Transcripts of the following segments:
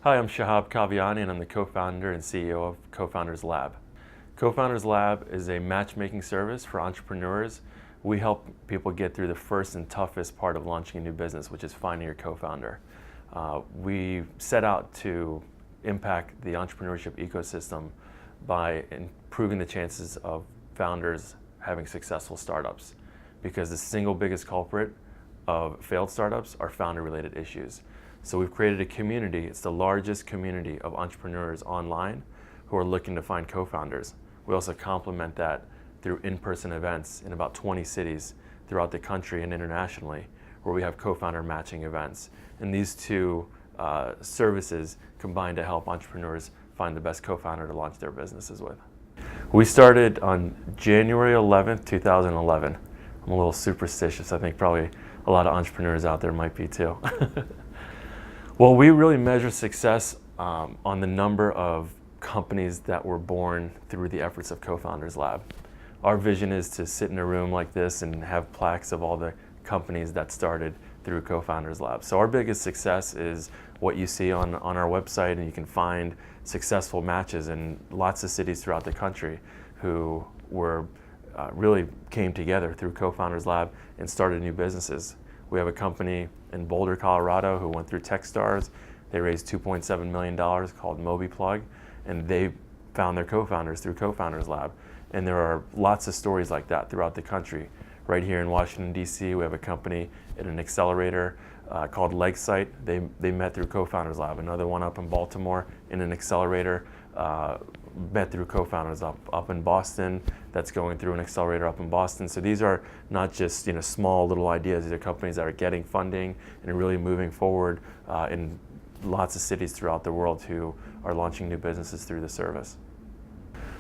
Hi, I'm Shahab Kaviani, and I'm the co-founder and CEO of CoFounders Lab. CoFounders Lab is a matchmaking service for entrepreneurs. We help people get through the first and toughest part of launching a new business, which is finding your co-founder. We set out to impact the entrepreneurship ecosystem by improving the chances of founders having successful startups, because the single biggest culprit of failed startups are founder-related issues. So we've created a community. It's the largest community of entrepreneurs online who are looking to find co-founders. We also complement that through in-person events in about 20 cities throughout the country and internationally, where we have co-founder matching events. And these two services combine to help entrepreneurs find the best co-founder to launch their businesses with. We started on January 11th, 2011. I'm a little superstitious. I think probably a lot of entrepreneurs out there might be too. Well, we really measure success on the number of companies that were born through the efforts of CoFounders Lab. Our vision is to sit in a room like this and have plaques of all the companies that started through CoFounders Lab. So our biggest success is what you see on our website, and you can find successful matches in lots of cities throughout the country who were really came together through CoFounders Lab and started new businesses. We have a company in Boulder, Colorado who went through Techstars. They raised $2.7 million called MobiPlug, and they found their co-founders through CoFounders Lab. And there are lots of stories like that throughout the country. Right here in Washington, D.C., we have a company in an accelerator called Legsite. They met through CoFounders Lab. Another one up in Baltimore in an accelerator met through co-founders up in Boston, that's going through an accelerator up in Boston. So these are not just small little ideas. These are companies that are getting funding and really moving forward in lots of cities throughout the world who are launching new businesses through the service.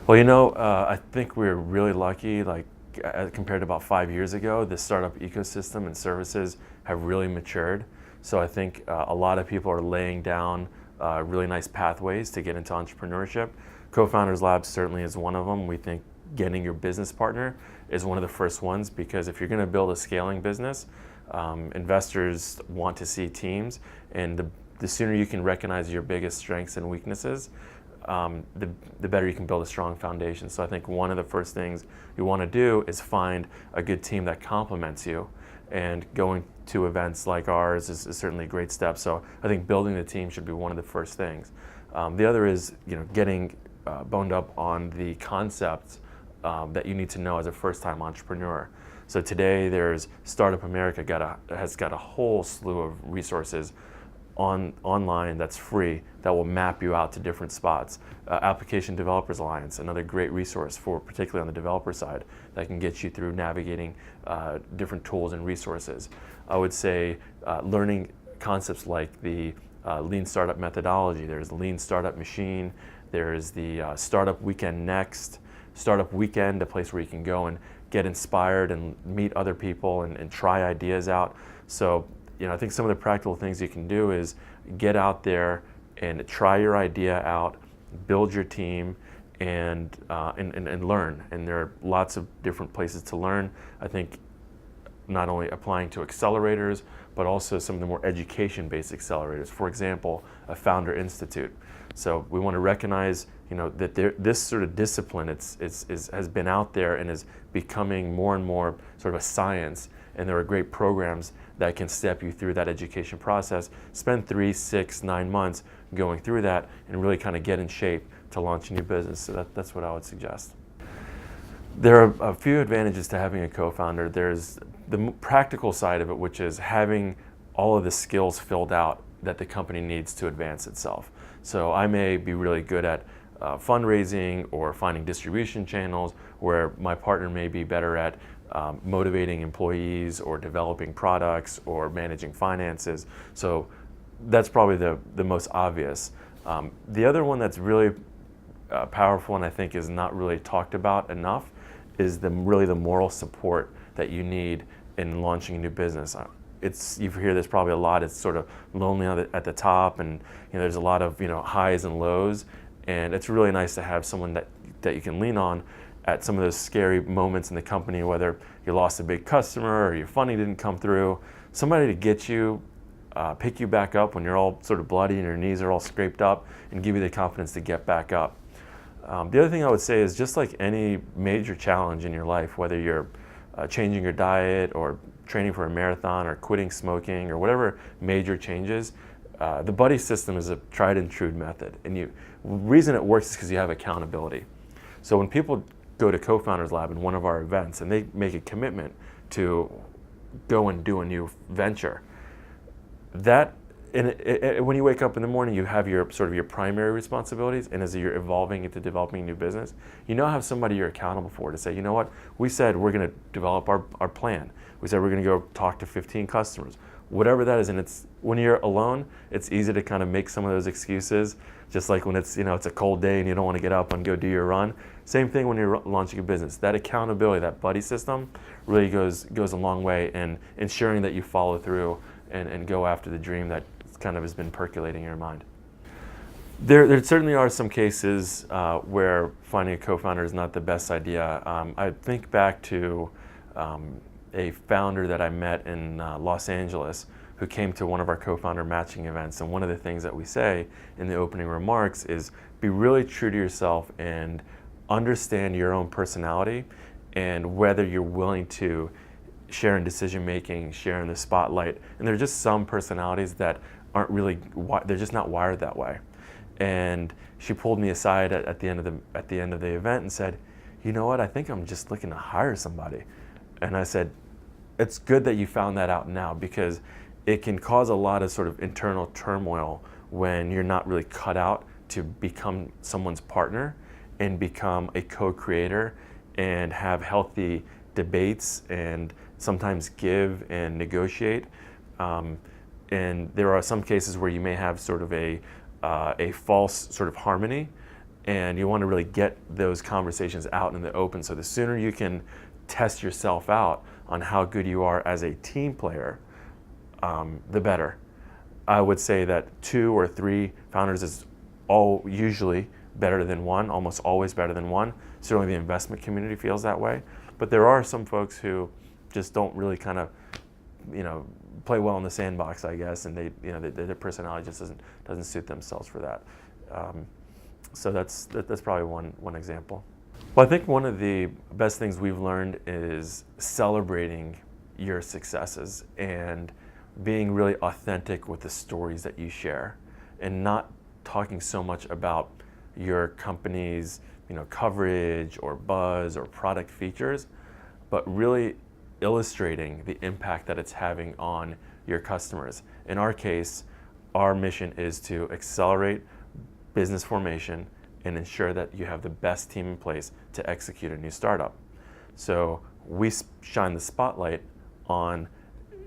Well, I think we're really lucky. Compared to about 5 years ago, the startup ecosystem and services have really matured. So I think a lot of people are laying down really nice pathways to get into entrepreneurship. CoFounders Lab certainly is one of them. We think getting your business partner is one of the first ones, because if you're going to build a scaling business, investors want to see teams, and the sooner you can recognize your biggest strengths and weaknesses, the better you can build a strong foundation. So I think one of the first things you want to do is find a good team that complements you, and going to events like ours is certainly a great step. So I think building the team should be one of the first things. The other is getting boned up on the concepts that you need to know as a first-time entrepreneur. So today there's Startup America has got a whole slew of resources online that's free that will map you out to different spots. Application Developers Alliance, another great resource for particularly on the developer side that can get you through navigating different tools and resources. I would say learning concepts like the Lean Startup methodology. There's Lean Startup Machine. There's the Startup Weekend Next. Startup Weekend, a place where you can go and get inspired and meet other people and try ideas out. So I think some of the practical things you can do is get out there and try your idea out, build your team, and learn. And there are lots of different places to learn. I think not only applying to accelerators, but also some of the more education-based accelerators. For example, a Founder Institute. So we want to recognize, that this sort of discipline has been out there and is becoming more and more sort of a science. And there are great programs that can step you through that education process. Spend 3, 6, 9 months going through that and really kind of get in shape to launch a new business. So that's what I would suggest. There are a few advantages to having a co-founder. There's the practical side of it, which is having all of the skills filled out that the company needs to advance itself. So I may be really good at fundraising or finding distribution channels, where my partner may be better at motivating employees or developing products or managing finances. So that's probably the most obvious. The other one that's really powerful and I think is not really talked about enough is really the moral support that you need in launching a new business. You hear this probably a lot. It's sort of lonely at the top, and there's a lot of highs and lows, and it's really nice to have someone that you can lean on at some of those scary moments in the company, whether you lost a big customer or your funding didn't come through. Somebody to get you pick you back up when you're all sort of bloody and your knees are all scraped up, and give you the confidence to get back up. The other thing I would say is, just like any major challenge in your life, whether you're changing your diet or training for a marathon or quitting smoking or whatever major changes, the buddy system is a tried and true method. And the reason it works is because you have accountability. So when people go to CoFounders Lab in one of our events and they make a commitment to go and do a new venture, when you wake up in the morning, you have your sort of your primary responsibilities, and as you're evolving into developing a new business, you now have somebody you're accountable for to say, you know what, we said we're going to develop our plan. We said we're going to go talk to 15 customers, whatever that is. And when you're alone, it's easy to kind of make some of those excuses, just like when it's a cold day and you don't want to get up and go do your run. Same thing when you're launching a business. That accountability, that buddy system, really goes a long way in ensuring that you follow through and go after the dream that kind of has been percolating in your mind. There certainly are some cases where finding a co-founder is not the best idea. I think back to a founder that I met in Los Angeles who came to one of our co-founder matching events, and one of the things that we say in the opening remarks is be really true to yourself and understand your own personality and whether you're willing to share in decision making, share in the spotlight. And there are just some personalities that aren't really, they're just not wired that way. And she pulled me aside at the end of the event and said, you know what, I think I'm just looking to hire somebody. And I said, it's good that you found that out now, because it can cause a lot of sort of internal turmoil when you're not really cut out to become someone's partner and become a co-creator and have healthy debates and sometimes give and negotiate. And there are some cases where you may have sort of a false sort of harmony, and you want to really get those conversations out in the open. So the sooner you can test yourself out on how good you are as a team player, the better. I would say that 2 or 3 founders is usually better than 1, almost always better than 1. Certainly the investment community feels that way. But there are some folks who just don't really kind of, play well in the sandbox, I guess, and their personality just doesn't suit themselves for that. So that's probably one example. Well, I think one of the best things we've learned is celebrating your successes and being really authentic with the stories that you share, and not talking so much about your company's coverage or buzz or product features, but really illustrating the impact that it's having on your customers. In our case, our mission is to accelerate business formation and ensure that you have the best team in place to execute a new startup. So we shine the spotlight on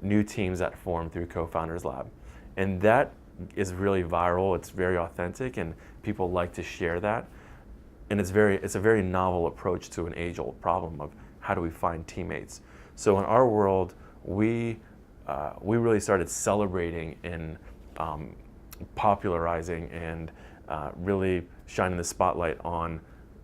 new teams that form through CoFounders Lab. And that is really viral, it's very authentic, and people like to share that. And it's a very novel approach to an age-old problem of how do we find teammates. So in our world, we really started celebrating and popularizing and really shining the spotlight on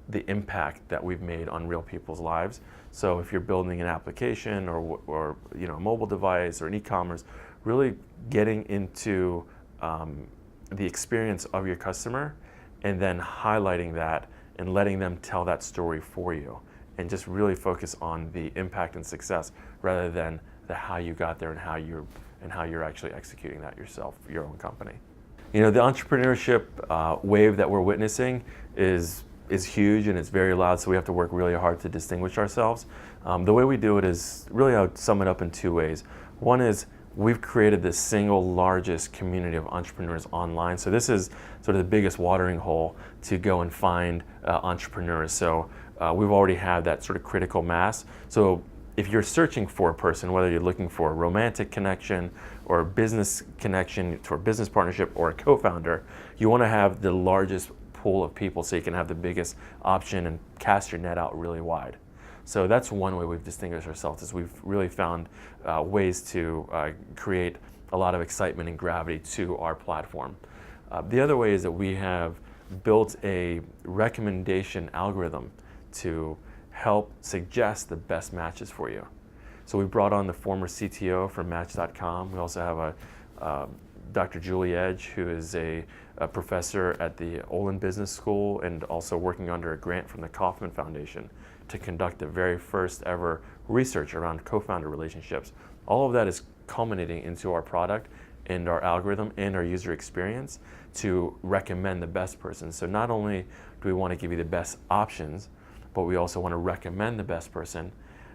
the impact that we've made on real people's lives. So if you're building an application or a mobile device or an e-commerce, really getting into the experience of your customer and then highlighting that and letting them tell that story for you, and just really focus on the impact and success rather than the how you got there and how you're actually executing that yourself, your own company. The entrepreneurship wave that we're witnessing is huge and it's very loud, so we have to work really hard to distinguish ourselves. The way we do it is really, I would sum it up in 2 ways. One is we've created the single largest community of entrepreneurs online. So this is sort of the biggest watering hole to go and find entrepreneurs. So we've already had that sort of critical mass. So if you're searching for a person, whether you're looking for a romantic connection or a business connection for a business partnership or a co-founder, you want to have the largest pool of people so you can have the biggest option and cast your net out really wide. So that's one way we've distinguished ourselves, is we've really found ways to create a lot of excitement and gravity to our platform. The other way is that we have built a recommendation algorithm to help suggest the best matches for you. So we brought on the former CTO from Match.com. We also have Dr. Julie Edge, who is a professor at the Olin Business School and also working under a grant from the Kauffman Foundation to conduct the very first ever research around co-founder relationships. All of that is culminating into our product and our algorithm and our user experience to recommend the best person. So not only do we want to give you the best options, but we also want to recommend the best person.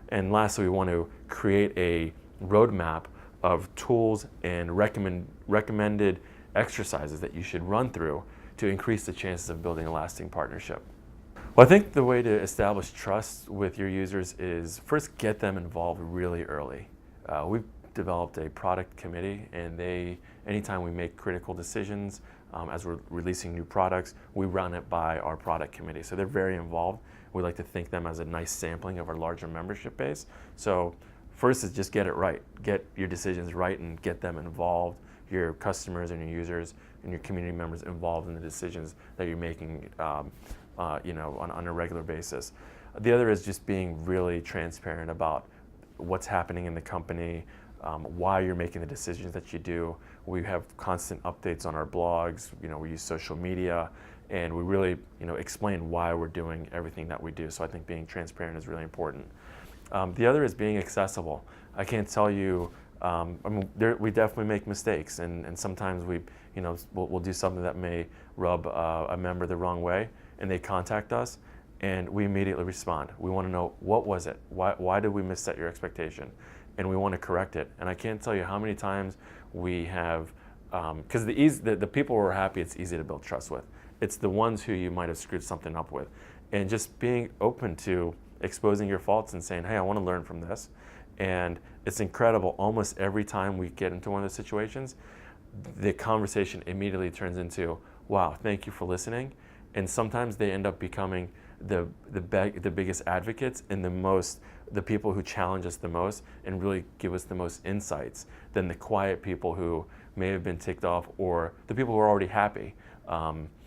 And lastly, we want to create a roadmap of tools and recommended exercises that you should run through to increase the chances of building a lasting partnership. Well, I think the way to establish trust with your users is first get them involved really early. We've developed a product committee, and anytime we make critical decisions as we're releasing new products, we run it by our product committee. So they're very involved. We like to think them as a nice sampling of our larger membership base. So first is just get it right. Get your decisions right and get them involved, your customers and your users and your community members involved in the decisions that you're making on a regular basis. The other is just being really transparent about what's happening in the company, why you're making the decisions that you do. We have constant updates on our blogs. We use social media, and we really explain why we're doing everything that we do. So I think being transparent is really important. The other is being accessible. I can't tell you, we definitely make mistakes, and sometimes we'll do something that may rub a member the wrong way, and they contact us, and we immediately respond. We want to know, what was it? Why did we misset your expectation? And we want to correct it. And I can't tell you how many times we have, because the people who are happy, it's easy to build trust with. It's the ones who you might have screwed something up with. And just being open to exposing your faults and saying, hey, I want to learn from this. And it's incredible. Almost every time we get into one of those situations, the conversation immediately turns into, wow, thank you for listening. And sometimes they end up becoming the biggest advocates and the people who challenge us the most and really give us the most insights than the quiet people who may have been ticked off or the people who are already happy.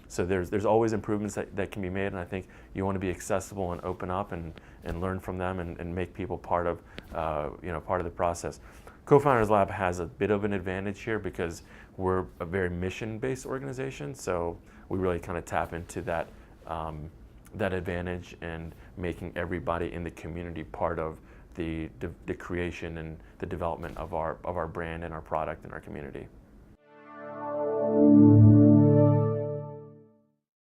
So there's always improvements that can be made, and I think you want to be accessible and open up and learn from them and make people part of the process. CoFounders Lab has a bit of an advantage here because we're a very mission-based organization, so we really kind of tap into that advantage and making everybody in the community part of the creation and the development of our brand and our product and our community.